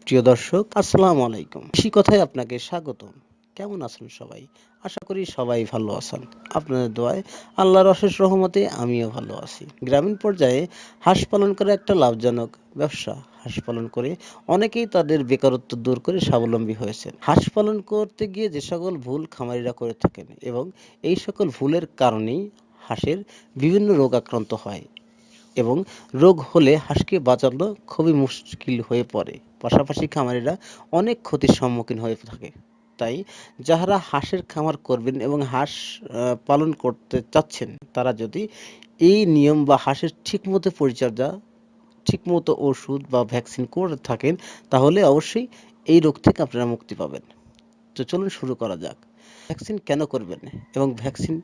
প্রিয় দর্শক, আসসালামু আলাইকুম। কৃষি কথায় আপনাকে স্বাগতম। কেমন আছেন সবাই? আশা করি সবাই ভালো আছেন। আপনাদের দোয়ায় আল্লাহর অশেষ রহমতে আমিও ভালো আছি। গ্রামীণ পর্যায়ে হাঁস পালন করা একটা লাভজনক ব্যবসা। হাঁস পালন করে অনেকেই তাদের বেকারত্ব দূর করে স্বাবলম্বী হয়েছেন। হাঁস পালন করতে গিয়ে যে সকল ভুল খামারিরা করে থাকেন এবং এই সকল ভুলের কারণেই হাঁসের বিভিন্ন রোগ আক্রান্ত হয় এবং রোগ হলে হাঁসকে বাঁচানো খুবই মুশকিল হয়ে পড়ে। পাশাপাশি খামারিরা অনেক ক্ষতির সম্মুখীন হয়ে থাকে। তাই যাহারা হাঁসের খামার করবেন এবং হাঁস পালন করতে চাচ্ছেন, তারা যদি এই নিয়ম বা হাঁসের ঠিকমতো পরিচর্যা, ঠিকমতো ওষুধ বা ভ্যাকসিন করে থাকেন, তাহলে অবশ্যই এই রোগ থেকে আপনারা মুক্তি পাবেন। তো চলুন শুরু করা যাক। ভ্যাকসিন কেন করবেন এবং ভ্যাকসিন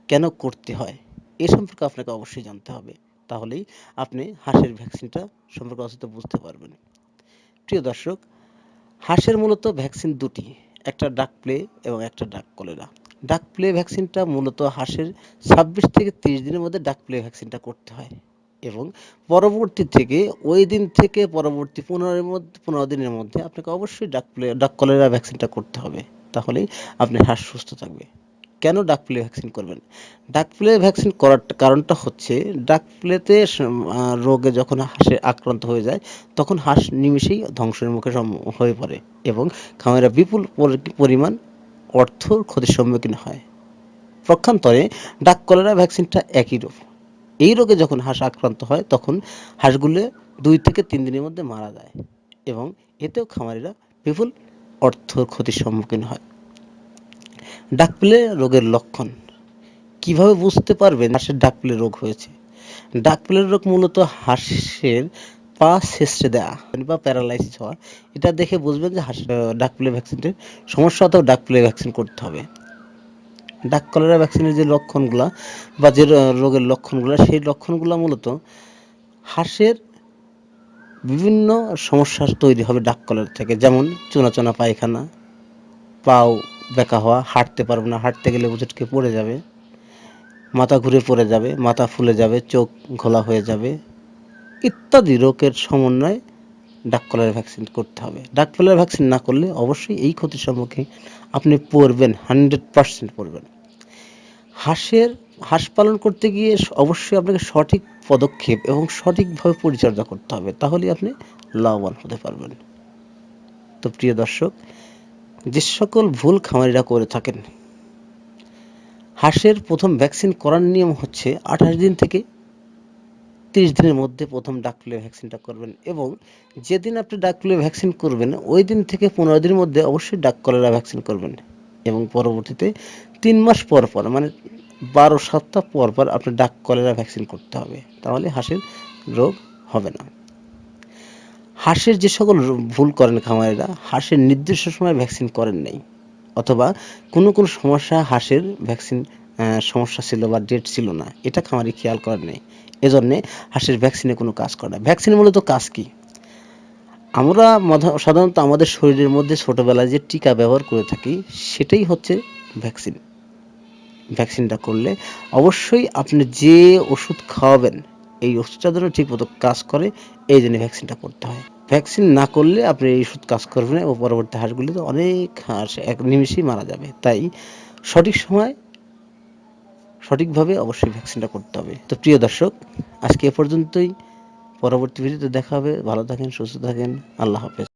কেন করতে হয়, এ সম্পর্কে আপনাকে অবশ্যই জানতে হবে। তাহলেই আপনি হাঁসের ভ্যাকসিনটা সম্পর্কে অন্তত বুঝতে পারবেন। প্রিয় দর্শক, হাঁসের মূলত ভ্যাকসিন দুটি, একটা ডাক প্লে এবং একটা ডাক কলেরা। ডাক প্লে ভ্যাকসিনটা মূলত হাঁসের 26 থেকে 30 দিনের মধ্যে ডাক প্লে ভ্যাকসিনটা করতে হয় এবং পরবর্তী থেকে ওই দিন থেকে পরবর্তী 15 দিনের মধ্যে আপনাকে অবশ্যই ডাক কলেরা ভ্যাকসিনটা করতে হবে। তাহলেই আপনার হাঁস সুস্থ থাকবে। কেন ডাক প্লে ভ্যাকসিন করবেন? ডাক প্লে ভ্যাকসিন করার কারণটা হচ্ছে, ডাক প্লেতে রোগে যখন হাঁসে আক্রান্ত হয়ে যায়, তখন হাঁস নিমেষেই ধ্বংসের মুখে হয়ে পড়ে এবং খামারিরা বিপুল পরিমাণ অর্থ ক্ষতির সম্মুখীন হয়। পক্ষান্তরে ডাক কলেরা ভ্যাকসিনটা একই রোগ। এই রোগে যখন হাঁস আক্রান্ত হয়, তখন হাঁসগুলো 2 থেকে 3 দিনের মধ্যে মারা যায় এবং এতেও খামারিরা বিপুল অর্থ ক্ষতির সম্মুখীন হয়। ডাক প্লে রোগের লক্ষণ কিভাবে বুঝতে পারবেন হাঁসের ডাক প্লে রোগ হয়েছে? ডাক প্লে রোগ মূলত হাঁসের পা ছেঁচড়ে দেওয়া বা প্যারালাইসিস হওয়া, এটা দেখে বুঝবেন যে হাঁসের ডাক প্লে ভ্যাকসিনের সমস্যা, অথবা ডাক প্লে ভ্যাকসিন করতে হবে। ডাক কলেরা ভ্যাকসিনের যে লক্ষণগুলা বা যে রোগের লক্ষণগুলো, সেই লক্ষণগুলো মূলত হাঁসের বিভিন্ন সমস্যা তৈরি হবে ডাক কলেরা থেকে, যেমন চুনা চুনা পায়খানা, পাও বেঁকা হওয়া, হাঁটতে পারবে না, হাঁটতে গেলে উচটকে পড়ে যাবে, মাথা ঘুরে পড়ে যাবে, মাথা ফুলে যাবে, চোখ ঘোলা হয়ে যাবে ইত্যাদি রোগের সমন্বয়ে ডাক কলেরা ভ্যাকসিন করতে হবে। ডাক কলেরা ভ্যাকসিন না করলে অবশ্যই এই ক্ষতির সম্মুখীন আপনি পড়বেন, 100% পড়বেন। হাঁস পালন করতে গিয়ে অবশ্যই আপনাকে সঠিক পদক্ষেপ এবং সঠিকভাবে পরিচর্যা করতে হবে, তাহলেই আপনি লাভবান হতে পারবেন। তো প্রিয় দর্শক, যে সকল ভুল খামারিরা করে থাকেন, হাঁসের প্রথম ভ্যাকসিন করার নিয়ম হচ্ছে 28 দিন থেকে 30 দিনের মধ্যে প্রথম ডাক প্লে ভ্যাকসিনটা করবেন এবং যেদিন আপনি ডাক প্লে ভ্যাকসিন করবেন, ওই দিন থেকে 15 দিনের মধ্যে অবশ্যই ডাক কলেরা ভ্যাকসিন করবেন এবং পরবর্তীতে 3 মাস পর পর, মানে 12 সপ্তাহ পর পর আপনি ডাক কলেরা ভ্যাকসিন করতে হবে, তাহলে হাঁসের রোগ হবে না। হাঁসের যে সকল ভুল করেন খামারিরা, হাঁসের নির্দিষ্ট সময় ভ্যাকসিন করেন নাই, অথবা কোনো সমস্যা হাঁসের ভ্যাকসিন সমস্যা ছিল বা ডেট ছিল না, এটা খামারি খেয়াল করেন নাই। এজন্যে হাঁসের ভ্যাকসিনে কোনো কাজ করে না। ভ্যাকসিনের মূলত কাজ কি? আমরা সাধারণত আমাদের শরীরের মধ্যে ছোটোবেলায় যে টিকা ব্যবহার করে থাকি, সেটাই হচ্ছে ভ্যাকসিন। ভ্যাকসিনটা করলে অবশ্যই আপনি যে ওষুধ খাওয়াবেন, এই ওষুধটা যেন ঠিকমতো কাজ করে, এই জন্য ভ্যাকসিনটা করতে হয়। ভ্যাকসিন না করলে আপনি এই ওষুধ কাজ করবে না এবং পরবর্তী হাঁসগুলিতে অনেক হাঁস এক নিমেষেই মারা যাবে। তাই সঠিক সময় সঠিকভাবে অবশ্যই ভ্যাকসিনটা করতে হবে। তো প্রিয় দর্শক, আজকে এ পর্যন্তই। পরবর্তী ভিডিওতে দেখা হবে। ভালো থাকেন, সুস্থ থাকেন। আল্লাহ হাফেজ।